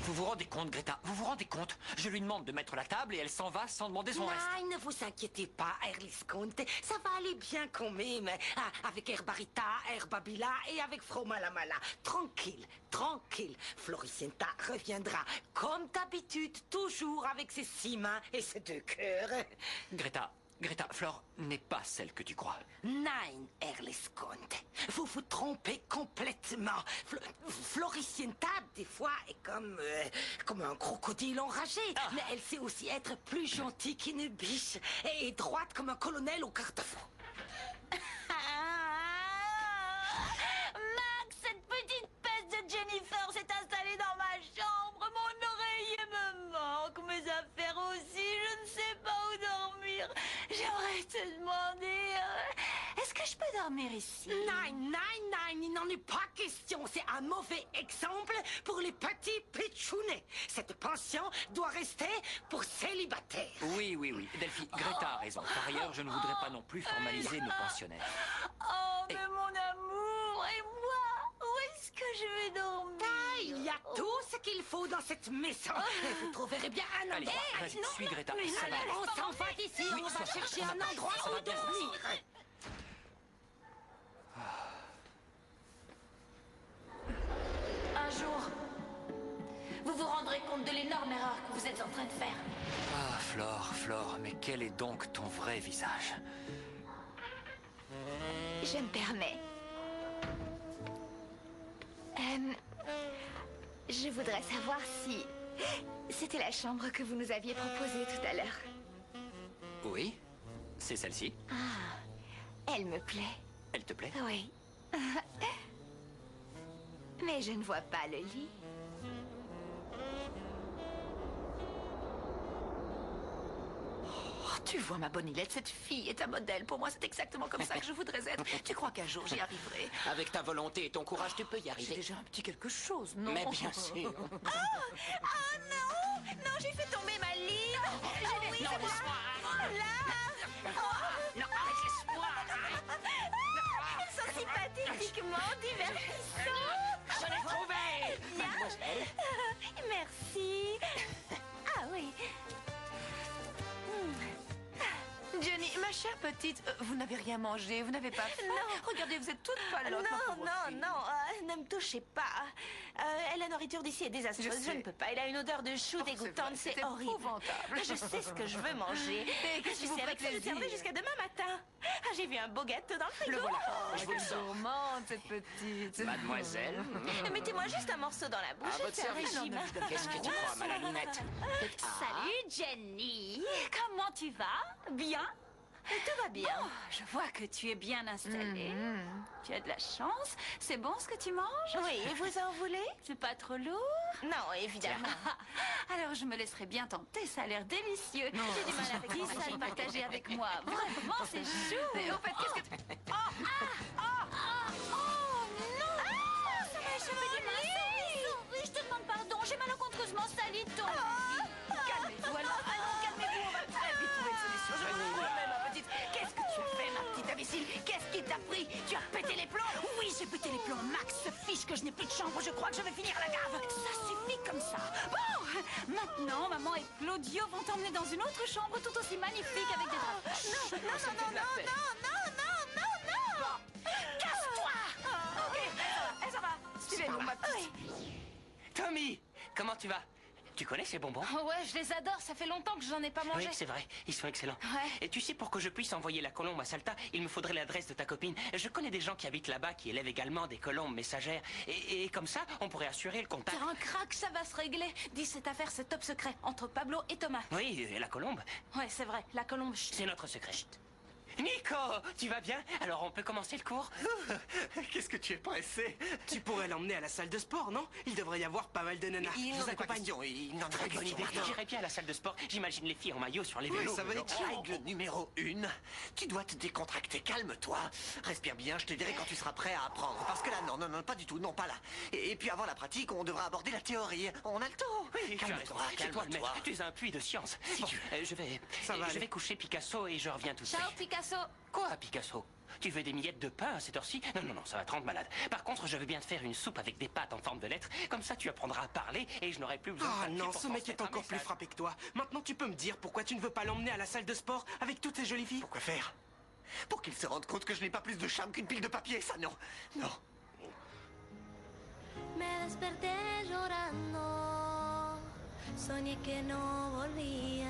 Vous vous rendez compte, Greta? Vous vous rendez compte? Je lui demande de mettre la table et elle s'en va sans demander son reste. Non, ne vous inquiétez pas, Erlisconte. Ça va aller bien quand même. Ah, avec Herbarita, Herbabila et avec Fromalamala. Tranquille, tranquille. Floricienta reviendra comme d'habitude, toujours avec ses 6 mains et ses 2 cœurs. Greta, Flore n'est pas celle que tu crois. Nein, Erlisconte. Vous vous trompez complètement. Floricienta, des fois, est comme un crocodile enragé. Mais elle sait aussi être plus gentille qu'une biche et droite comme un colonel au garde-à-vous. Max, cette petite peste de Jennifer s'est installée dans ma chambre. Mon oreiller me manque, mes affaires aussi. Je ne sais pas où dormir. J'aimerais te demander, est-ce que je peux dormir ici? Nein, il n'en est pas question. C'est un mauvais exemple pour les petits pitchounets. Cette pension doit rester pour célibataires. Oui. Delphi, Greta a raison. Par ailleurs, je ne voudrais pas non plus formaliser nos pensionnaires. Oh, mais mon amour, et moi, où est-ce que je vais dormir? Il y a tout ce qu'il faut dans cette maison. Et vous trouverez bien un Allez, endroit. vas-y, suis Greta. Mais Ça va aller. on s'en va d'ici. Oui, On va ça va, chercher ça un va, endroit ça va où bien se dormir. Un jour, vous vous rendrez compte de l'énorme erreur que vous êtes en train de faire. Ah, Flore, mais quel est donc ton vrai visage? Je me permets. Je voudrais savoir si c'était la chambre que vous nous aviez proposée tout à l'heure. Oui, c'est celle-ci. Ah, elle me plaît. Elle te plaît? Oui. Mais je ne vois pas le lit. Oh, tu vois, ma bonne Ilette, cette fille est un modèle. Pour moi, c'est exactement comme ça que je voudrais être. Tu crois qu'un jour j'y arriverai? Avec ta volonté et ton courage, tu peux y J'ai arriver. déjà un petit quelque chose, non? Mais bien sûr. Oh non! Non, j'ai fait tomber ma livre! Oh, oui, non, c'est laisse-moi. là! Non, arrête, laisse-moi. Elles sont sympathiquement divertissantes! Je l'ai trouvé. Mademoiselle. Merci. Ah oui. Jenny, ma chère petite, vous n'avez rien mangé, vous n'avez pas faim? Non. Regardez, vous êtes toute palote. Ne me touchez pas. La nourriture d'ici est désastreuse, je ne peux pas. Elle a une odeur de chou dégoûtante, c'est horrible. Épouvantable. Je sais ce que je veux manger. Et qu'est-ce que vous avec ça, je tiendrai jusqu'à demain matin. Ah, j'ai vu un beau gâteau dans le frigo. Le voilà. Oh, Je vous le sors. gourmande, cette petite. Mademoiselle. Mettez-moi juste un morceau dans la bouche. À votre c'est un service. régime. Qu'est-ce que tu crois, ma la lunette? Salut, Jenny. Comment tu vas? Bien? Tout va bien. Oh, je vois que tu es bien installée. Tu as de la chance. C'est bon ce que tu manges? Oui, et vous en voulez? C'est pas trop lourd? Non, évidemment. Alors je me laisserai bien tenter, ça a l'air délicieux. J'ai du mal avec qui ça le partager avec moi. Vraiment, c'est chou. Et au fait, qu'est-ce que tu... non! Ça m'a échappé des mains. Je te demande pardon, j'ai malencontreusement sali ton... Calmez-vous alors. Calmez-vous, on va très vite trouver une solution. Je vous promets, ma petite. Qu'est-ce que tu as fait, ma petite imbécile? Qu'est-ce qui t'a pris? Tu as pété les plombs? Oui, j'ai pété les plombs. Max se fiche que je n'ai plus de chambre. Je crois que je vais finir la gave. Ça suffit comme ça. Bon, maintenant, maman et Claudio vont t'emmener dans une autre chambre tout aussi magnifique avec des draps. Non. Casse-toi. Ok, elle s'en va. Suivez-nous, ma petite. Tommy, comment tu vas? Tu connais ces bonbons? Oh ouais, je les adore. Ça fait longtemps que j'en ai pas mangé. Oui, c'est vrai. Ils sont excellents. Ouais. Et tu sais, pour que je puisse envoyer la colombe à Salta, il me faudrait l'adresse de ta copine. Je connais des gens qui habitent là-bas, qui élèvent également des colombes messagères. Et comme ça, on pourrait assurer le contact. Faire un crack, ça va se régler. Dis, cette affaire, c'est top secret entre Pablo et Thomas. Oui, et la colombe? Ouais, c'est vrai. La colombe. C'est notre secret. Nico, tu vas bien? Alors on peut commencer le cours? Qu'est-ce que tu es pressé? Tu pourrais l'emmener à la salle de sport, non? Il devrait y avoir pas mal de nanas. Il Je n'en vous est pas accompagne. question, il n'en est pas Très bonne question. idée. J'irai bien à la salle de sport. J'imagine les filles en maillot sur les vélos. Ça va être règle numéro 1. Tu dois te décontracter. Calme-toi. Respire bien. Je te dirai quand tu seras prêt à apprendre. Parce que là, non, pas du tout. Non, pas là. Et puis avant la pratique, on devra aborder la théorie. On a le temps. Oui, calme-toi, c'est toi le maître. Tu es un puits de science. Bon, je vais coucher Picasso et je reviens tout de suite. Ciao, Picasso. Quoi, Picasso? Tu veux des miettes de pain à cette heure-ci? Non, ça va te rendre malade. Par contre, je veux bien te faire une soupe avec des pâtes en forme de lettres. Comme ça, tu apprendras à parler et je n'aurai plus besoin de Ah papier non, pour ce mec est transmettre un encore plus message. frappé que toi. Maintenant, tu peux me dire pourquoi tu ne veux pas l'emmener à la salle de sport avec toutes ces jolies filles? Pourquoi faire? Pour qu'il se rende compte que je n'ai pas plus de charme qu'une pile de papier, ça non. Non. Me desperté llorando, soñé que no volvías,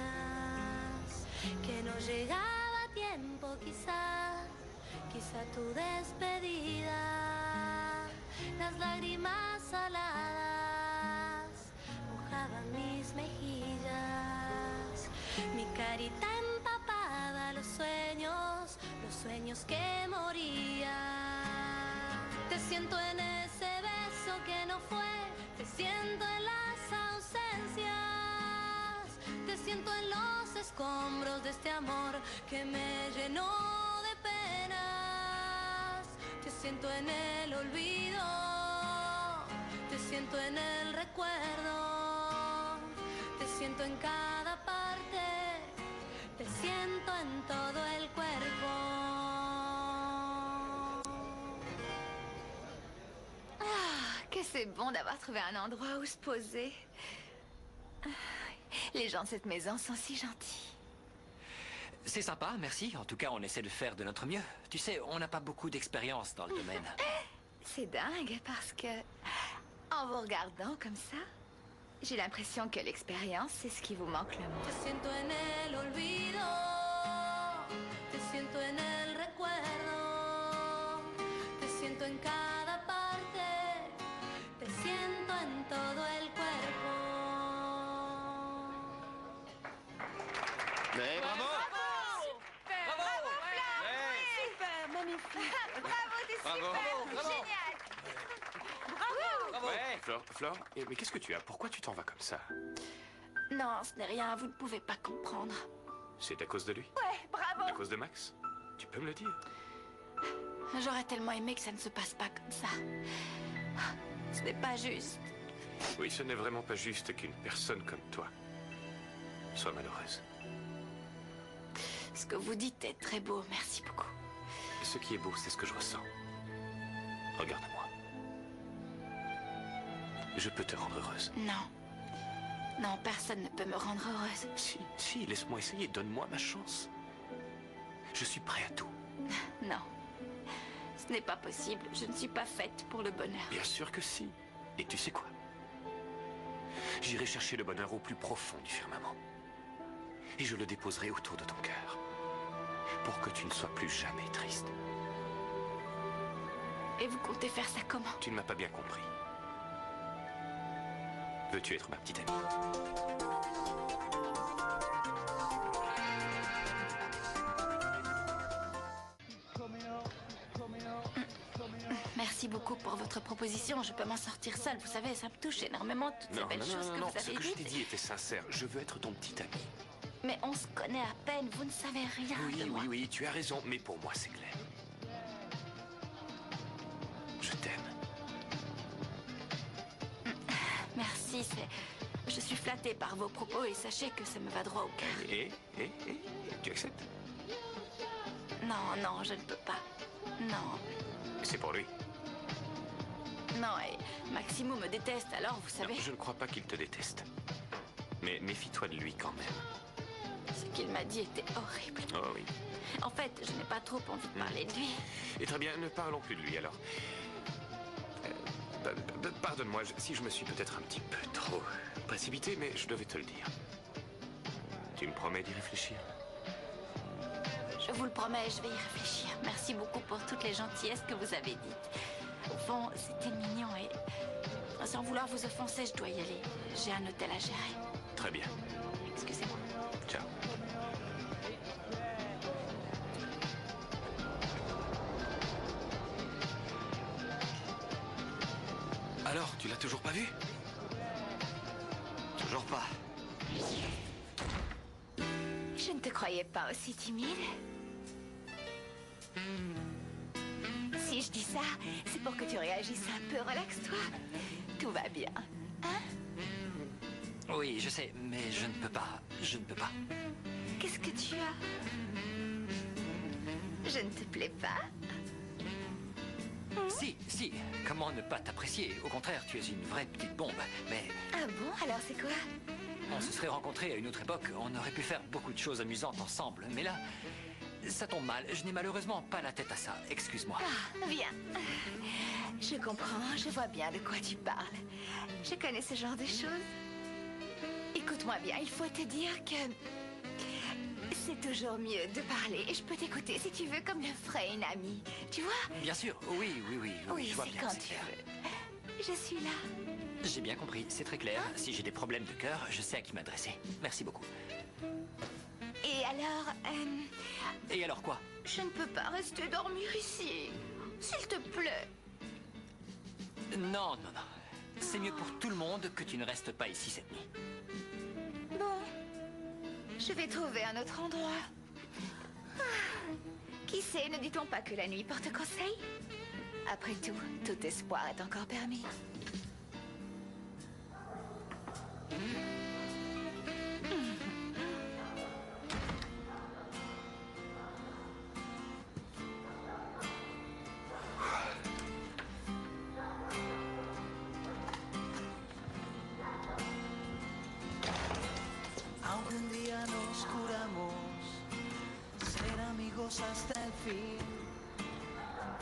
que no llegaba a tiempo quizá tu despedida. Las lágrimas saladas mojaban mis mejillas, mi carita empapada, los sueños que morían. Te siento en ese beso que no fue, te siento en las ausencias, te siento en los escombros de este amor que me llenó de penas. Te siento en el olvido, te siento en el recuerdo, te siento en cada parte, te siento en todo el cuerpo. Que c'est bon d'avoir trouvé un endroit où se poser. Les gens de cette maison sont si gentils. C'est sympa, merci. En tout cas, on essaie de faire de notre mieux. Tu sais, on n'a pas beaucoup d'expérience dans le domaine. C'est dingue parce que, en vous regardant comme ça, j'ai l'impression que l'expérience, c'est ce qui vous manque le moins. Te siento en el olvido, te siento en el recuerdo, te siento en cada parte, te siento en todo el cuerpo. Mais bravo! Super, magnifique. Bravo, t'es Bravo. super, Bravo. génial. Bravo! Ouais. Flore, mais qu'est-ce que tu as? Pourquoi tu t'en vas comme ça? Non, ce n'est rien, vous ne pouvez pas comprendre. C'est à cause de lui? Ouais, bravo. À cause de Max? Tu peux me le dire? J'aurais tellement aimé que ça ne se passe pas comme ça. Ce n'est pas juste. Oui, ce n'est vraiment pas juste qu'une personne comme toi soit malheureuse. Ce que vous dites est très beau, merci beaucoup. Ce qui est beau, c'est ce que je ressens. Regarde-moi. Je peux te rendre heureuse. Non. Non, personne ne peut me rendre heureuse. Si, laisse-moi essayer, donne-moi ma chance. Je suis prêt à tout. Non. Ce n'est pas possible, je ne suis pas faite pour le bonheur. Bien sûr que si. Et tu sais quoi? J'irai chercher le bonheur au plus profond du firmament. Et je le déposerai autour de ton cœur. Pour que tu ne sois plus jamais triste. Et vous comptez faire ça comment? Tu ne m'as pas bien compris. Veux-tu être ma petite amie? Merci beaucoup pour votre proposition. Je peux m'en sortir seule. Vous savez, ça me touche énormément toutes ces belles choses que vous Ce avez que je t'ai dites. dit était sincère. Je veux être ton petit ami. Mais on se connaît à peine. Vous ne savez rien de moi. Oui, tu as raison. Mais pour moi, c'est clair. Je t'aime. Merci, je suis flattée par vos propos et sachez que ça me va droit au cœur. Et tu acceptes? Non, je ne peux pas. Non. C'est pour lui. Non, et Maximo me déteste, alors vous savez. Non, je ne crois pas qu'il te déteste. Mais méfie-toi de lui quand même. Ce qu'il m'a dit était horrible. Oh oui. En fait, je n'ai pas trop envie de parler de lui. Et très bien, ne parlons plus de lui alors. Pardonne-moi si je me suis peut-être un petit peu trop précipité, mais je devais te le dire. Tu me promets d'y réfléchir? Je vous le promets, je vais y réfléchir. Merci beaucoup pour toutes les gentillesses que vous avez dites. Au fond, c'était mignon et... Sans vouloir vous offenser, je dois y aller. J'ai un hôtel à gérer. Très bien. Excusez-moi. Ciao. Alors, tu l'as toujours pas vu? Toujours pas. Je ne te croyais pas aussi timide. Si je dis ça, c'est pour que tu réagisses un peu. Relaxe-toi. Tout va bien. Hein? Oui, je sais, mais je ne peux pas. Je ne peux pas. Qu'est-ce que tu as? Je ne te plais pas? Si. Comment ne pas t'apprécier? Au contraire, tu es une vraie petite bombe. Mais Ah bon? Alors c'est quoi? on se serait rencontrés à une autre époque. On aurait pu faire beaucoup de choses amusantes ensemble. Mais là, ça tombe mal. Je n'ai malheureusement pas la tête à ça. Excuse-moi. Ah, viens. Je comprends, je vois bien de quoi tu parles. Je connais ce genre de choses. Écoute-moi bien, il faut te dire que c'est toujours mieux de parler. Et je peux t'écouter si tu veux comme le ferait une amie. Tu vois? Bien sûr. Oui, je vois c'est bien. quand c'est tu clair. veux. Je suis là. J'ai bien compris. C'est très clair. Si j'ai des problèmes de cœur, je sais à qui m'adresser. Merci beaucoup. Et alors, Et alors quoi? je ne peux pas rester dormir ici. S'il te plaît. Non. C'est mieux pour tout le monde que tu ne restes pas ici cette nuit. Bon, je vais trouver un autre endroit. Ah, qui sait, ne dit-on pas que la nuit porte conseil? Après tout espoir est encore permis. Aunque un día nos juramos ser amigos hasta el fin,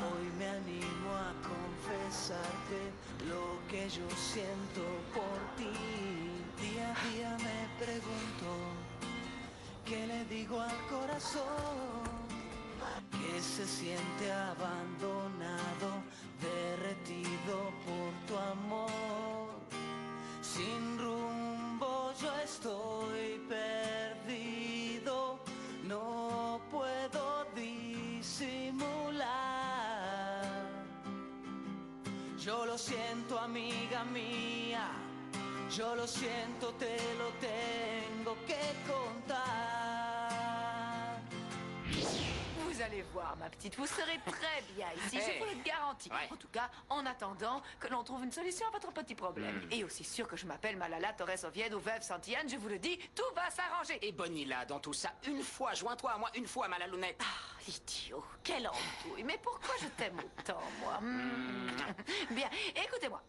hoy me animo a confesarte lo que yo siento por ti. Día a día me pregunto, ¿qué le digo al corazón? Que se siente abandonado, derretido por tu amor. Sin rumbo yo estoy perdido, no puedo disimular. Yo lo siento, amiga mía, yo lo siento, te lo tengo que contar. Vous allez voir, ma petite, vous serez très bien ici, Hey. je vous le garantis. Ouais. En tout cas, en attendant que l'on trouve une solution à votre petit problème. Et aussi sûr que je m'appelle Malala Torres Oviedo ou Veuve Santillane, je vous le dis, tout va s'arranger. Et Bonilla, dans tout ça, une fois, joins-toi à moi une fois, Malalounette. Ah, idiot, quelle andouille. Mais pourquoi je t'aime autant, moi Bien, écoutez-moi.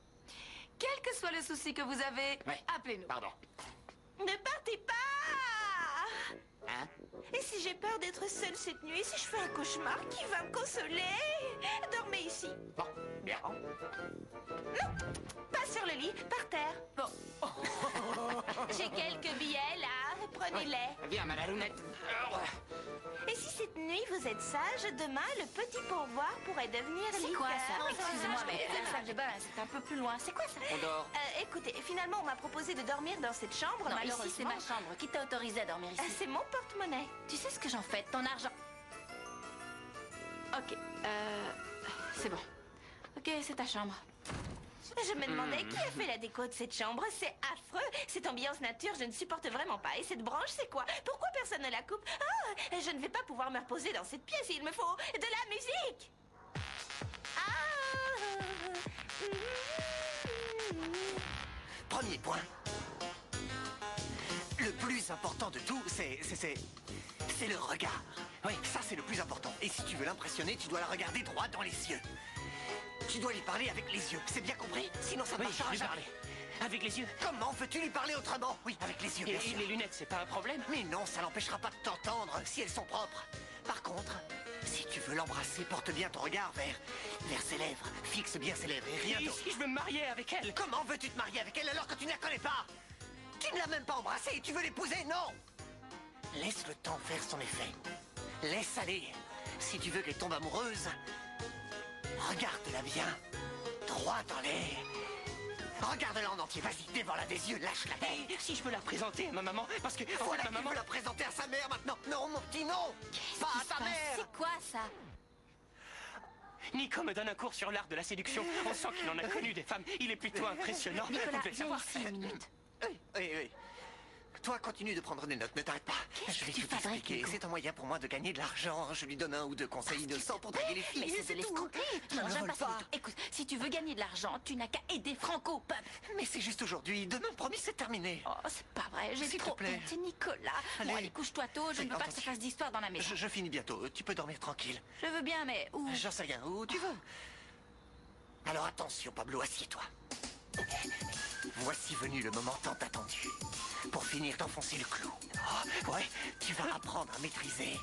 Quel que soit le souci que vous avez, appelez-nous. Pardon. Ne partez pas! Hein? Et si j'ai peur d'être seule cette nuit, si je fais un cauchemar, qui va me consoler? Dormez ici. Bon, bien. Non, pas sur le lit, par terre. Bon. J'ai quelques billets là, prenez-les. Viens, Malalounette. Et si cette nuit vous êtes sage, demain le petit pourboire pourrait devenir C'est quoi ça? liqueur. Excusez-moi, mais la salle de bain, c'est un peu plus loin. C'est quoi ça? On dort. Écoutez, finalement on m'a proposé de dormir dans cette chambre. Non, malheureusement. ici c'est ma chambre. Qui t'a autorisé à dormir ici? C'est mon porte-monnaie. Tu sais ce que j'en fais de ton argent? Ok, c'est bon. Ok, c'est ta chambre. Je me demandais qui a fait la déco de cette chambre. C'est affreux. Cette ambiance nature, je ne supporte vraiment pas. Et cette branche, c'est quoi? Pourquoi personne ne la coupe? Ah, je ne vais pas pouvoir me reposer dans cette pièce. Il me faut de la musique. Premier point. Le plus important de tout, c'est le regard. Oui, ça c'est le plus important. Et si tu veux l'impressionner, tu dois la regarder droit dans les yeux. Tu dois lui parler avec les yeux. C'est bien compris? Sinon ça ne Oui, marchera lui jamais. parler. Avec les yeux. Comment veux-tu lui parler autrement? Oui, avec les yeux, bien Et sûr. les lunettes, c'est pas un problème? Mais non, ça l'empêchera pas de t'entendre si elles sont propres. Par contre, si tu veux l'embrasser, porte bien ton regard vers ses lèvres. Fixe bien ses lèvres et rien Et d'autre. si je veux me marier avec elle? Comment veux-tu te marier avec elle alors que tu ne la connais pas? Tu ne l'as même pas embrassée et tu veux l'épouser? Non! Laisse le temps faire son effet. Laisse aller. Si tu veux qu'elle tombe amoureuse, regarde-la bien. Droit dans les... Regarde-la en entier, vas-y, dévore-la des yeux, lâche-la. Hey, si je peux la présenter à ma maman, parce que en Voilà fait, qu'il ma maman... veut la présenter à sa mère maintenant. Non, mon petit, non. Pas à ta mère. C'est quoi ça? Nico me donne un cours sur l'art de la séduction. On sent qu'il en a connu des femmes. Il est plutôt impressionnant. Nicolas, Vous devez viens savoir. ici une minute. Oui. Toi, continue de prendre des notes, ne t'arrête pas. Je vais tout expliquer. C'est un moyen pour moi de gagner de l'argent. Je lui donne 1 ou 2 conseils innocents pour draguer les filles. Mais c'est de l'escroquerie. Je Non, ne j'aime vole pas ça pas. du tout. Écoute, si tu veux gagner de l'argent, tu n'as qu'à aider Franco, peuple. Mais c'est juste aujourd'hui. Demain, promis, c'est terminé. Oh, c'est pas vrai. J'ai S'il te trop plaît. honte. C'est Nicolas. Allez. Bon, allez, couche-toi tôt. Je ne veux pas que ça fasse d'histoire dans la maison. Je finis bientôt. Tu peux dormir tranquille. Je veux bien, mais où? J'en sais rien. Où tu veux. Alors attention, Pablo, assieds-toi. Voici venu le moment tant attendu. Pour finir d'enfoncer le clou. Oh, ouais, tu vas apprendre à maîtriser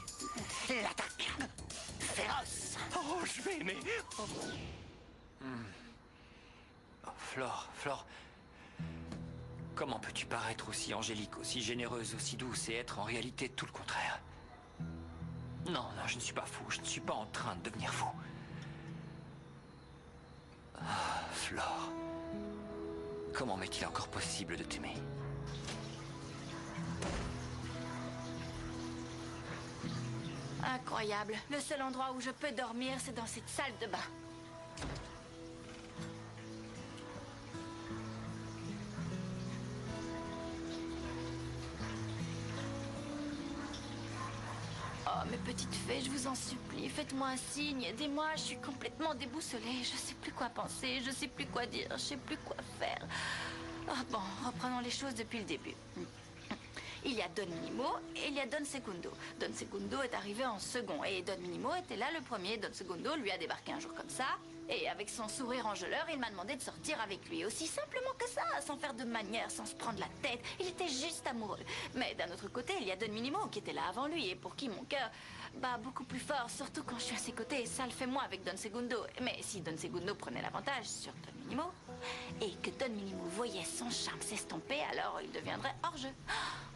l'attaque féroce. Oh, je vais aimer. Oh, Flore. Comment peux-tu paraître aussi angélique, aussi généreuse, aussi douce et être en réalité tout le contraire? Non, je ne suis pas fou. Je ne suis pas en train de devenir fou. Ah, Flore. Comment m'est-il encore possible de t'aimer? Incroyable. Le seul endroit où je peux dormir, c'est dans cette salle de bain. Oh, mes petites fées, je vous en supplie, faites-moi un signe, aidez-moi, je suis complètement déboussolée, je sais plus quoi penser, je sais plus quoi dire, je sais plus quoi faire. Oh, bon, reprenons les choses depuis le début. Il y a Don Minimo et il y a Don Segundo. Don Segundo est arrivé en second et Don Minimo était là le premier. Don Segundo lui a débarqué un jour comme ça et avec son sourire enjôleur, il m'a demandé de sortir avec lui. Aussi simplement que ça, sans faire de manière, sans se prendre la tête. Il était juste amoureux. Mais d'un autre côté, il y a Don Minimo qui était là avant lui et pour qui mon cœur bat beaucoup plus fort, surtout quand je suis à ses côtés. Ça le fait moins avec Don Segundo. Mais si Don Segundo prenait l'avantage sur Don Minimo et que Don Minimo voyait son charme s'estomper, alors il deviendrait hors-jeu.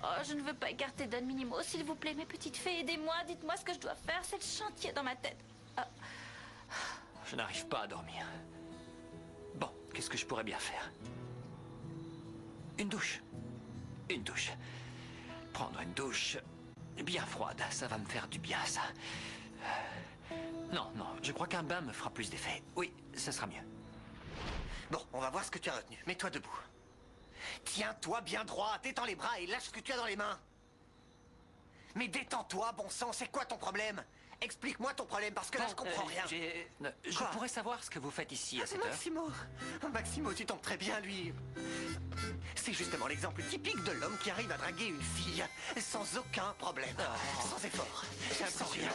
Oh, je ne veux pas écarter Don Minimo, s'il vous plaît, mes petites fées, aidez-moi, dites-moi ce que je dois faire, c'est le chantier dans ma tête. Je n'arrive pas à dormir. Bon, qu'est-ce que je pourrais bien faire? Une douche. Une douche. Prendre une douche bien froide, ça va me faire du bien, ça. Non, je crois qu'un bain me fera plus d'effet. Oui, ça sera mieux. Bon, on va voir ce que tu as retenu. Mets-toi debout. Tiens-toi bien droit, détends les bras et lâche ce que tu as dans les mains. Mais détends-toi, bon sang, c'est quoi ton problème? Explique-moi ton problème, parce que là, je comprends rien. Je pourrais savoir ce que vous faites ici à cette heure? Maximo, tu tombes très bien, lui. C'est justement l'exemple typique de l'homme qui arrive à draguer une fille sans aucun problème, sans effort, sans rien.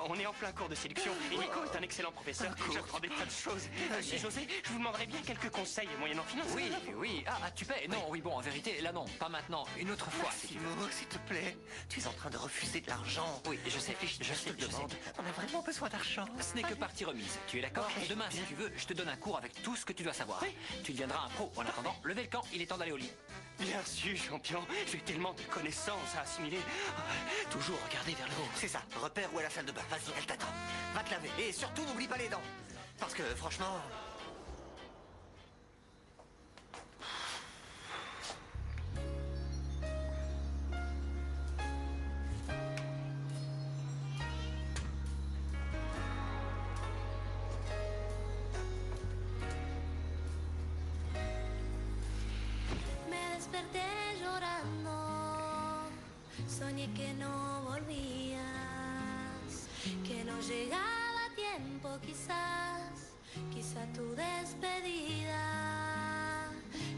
On est en plein cours de séduction et Nico est un excellent professeur. J'apprends des tas de choses. Si j'osais, je vous demanderais bien quelques conseils moyennant finance. Oui. Ah, tu paies? Non, oui, bon, en vérité, là non, pas maintenant. Une autre fois, si tu veux. Maximo, s'il te plaît, tu es en train de refuser de l'argent. Oui, je sais, je te le demande. On a vraiment besoin d'argent. Ce n'est que partie remise. Tu es d'accord? Demain, si tu veux, je te donne un cours avec tout ce que tu dois savoir. Tu deviendras un pro. En attendant, levez le camp, il est temps d'aller au lit. Bien sûr, champion. J'ai tellement de connaissances à assimiler. Toujours regarder vers le haut. C'est ça. Repère où est la salle de bain. Vas-y, elle t'attend. Va te laver. Et surtout, n'oublie pas les dents. Parce que, franchement... Desperté llorando, soñé que no volvías, que no llegaba a tiempo quizá tu despedida.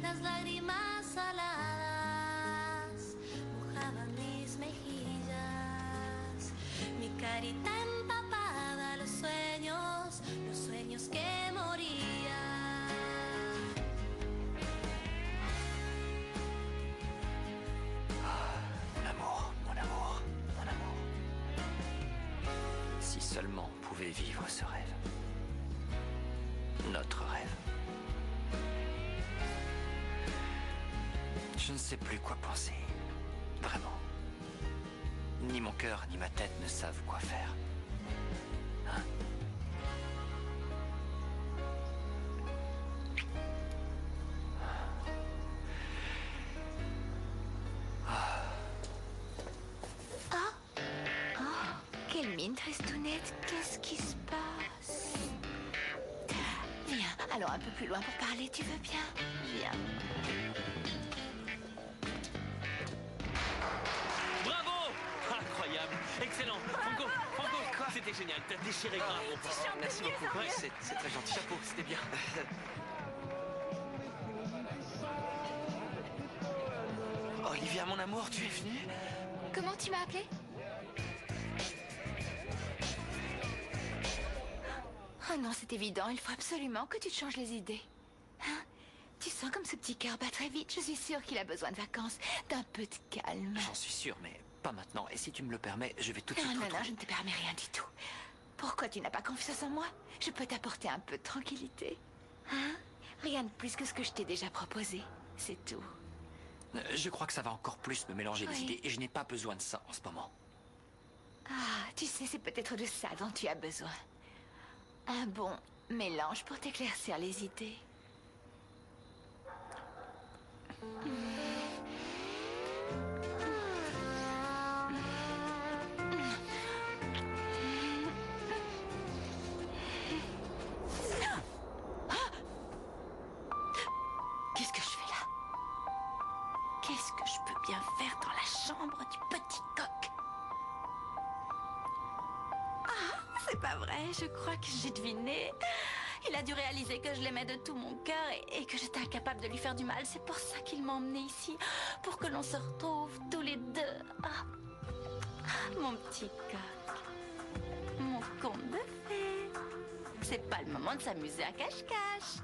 Las lágrimas saladas mojaban mis mejillas, mi carita empapada, los sueños que morían. Si seulement on pouvait vivre ce rêve. Notre rêve. Je ne sais plus quoi penser. Vraiment. Ni mon cœur ni ma tête ne savent quoi faire. Hein? Quelle mine tristounette, qu'est-ce qui se passe? Allons un peu plus loin pour parler, tu veux bien? Viens. Bravo! Incroyable! Excellent! Franco, quoi? C'était génial, t'as déchiré grave. Merci beaucoup. Ouais, c'est très gentil. Chapeau, c'était bien. Olivia, mon amour, tu es venue? Comment tu m'as appelé? Oh non, c'est évident, il faut absolument que tu te changes les idées. Hein? Tu sens comme ce petit cœur bat très vite. Je suis sûre qu'il a besoin de vacances, d'un peu de calme. J'en suis sûr, mais pas maintenant. Et si tu me le permets, je vais tout de suite Non, retrouver- je ne te permets rien du tout. Pourquoi tu n'as pas confiance en moi? Je peux t'apporter un peu de tranquillité. Hein? Rien de plus que ce que je t'ai déjà proposé. C'est tout. Je crois que ça va encore plus me mélanger les Oui. idées et je n'ai pas besoin de ça en ce moment. Ah, tu sais, c'est peut-être de ça dont tu as besoin. Un bon mélange pour t'éclaircir les idées. Qu'est-ce que je fais là? Qu'est-ce que je peux bien faire dans la chambre du petit coq? Ah, c'est pas vrai, je crois que j'ai deviné. Il a dû réaliser que je l'aimais de tout mon cœur et que j'étais incapable de lui faire du mal. C'est pour ça qu'il m'a emmené ici, pour que l'on se retrouve tous les deux. Ah, mon petit coq, mon conte de fées. C'est pas le moment de s'amuser à cache-cache.